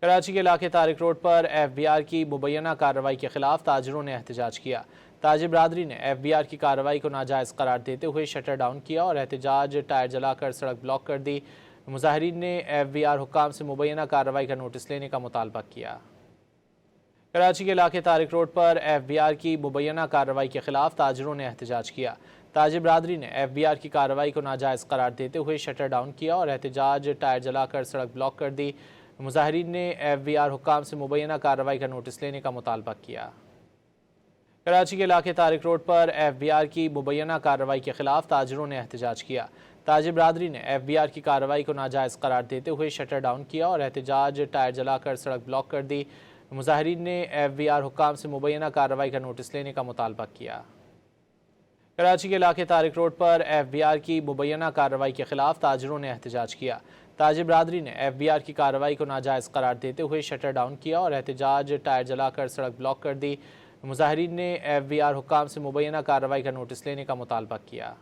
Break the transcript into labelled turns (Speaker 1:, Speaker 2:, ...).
Speaker 1: کراچی کے علاقے طارق روڈ پر ایف بی آر کی مبینہ کارروائی کے خلاف تاجروں نے احتجاج کیا۔ تاجر برادری نے ایف بی آر کی کارروائی کو ناجائز قرار دیتے ہوئے شٹر ڈاؤن کیا اور احتجاج ٹائر جلا کر سڑک بلاک کر دی۔ مظاہرین نے ایف بی آر حکام سے مبینہ کارروائی کا نوٹس لینے کا مطالبہ کیا۔ کراچی کے علاقے طارق روڈ پر ایف بی آر کی مبینہ کارروائی کے خلاف تاجروں نے احتجاج کیا۔ تاجر برادری نے ایف بی آر کی کارروائی کو ناجائز قرار دیتے ہوئے شٹر ڈاؤن کیا اور احتجاج ٹائر جلا کر سڑک بلاک کر دی۔ مظاہرین نے ایف بی آر حکام سے مبینہ کارروائی کا نوٹس لینے کا مطالبہ کیا۔ کراچی کے علاقے طارق روڈ پر ایف بی آر کی مبینہ کارروائی کے خلاف تاجروں نے احتجاج کیا۔ تاجر برادری نے ایف بی آر کی کارروائی کو ناجائز قرار دیتے ہوئے شٹر ڈاؤن کیا اور احتجاج ٹائر جلا کر سڑک بلاک کر دی۔ مظاہرین نے ایف بی آر حکام سے مبینہ کارروائی کا نوٹس لینے کا مطالبہ کیا۔ کراچی کے علاقے طارق روڈ پر ایف بی آر کی مبینہ کارروائی کے خلاف تاجروں نے احتجاج کیا۔ تاجر برادری نے ایف بی آر کی کارروائی کو ناجائز قرار دیتے ہوئے شٹر ڈاؤن کیا اور احتجاج ٹائر جلا کر سڑک بلاک کر دی۔ مظاہرین نے ایف بی آر حکام سے مبینہ کارروائی کا نوٹس لینے کا مطالبہ کیا۔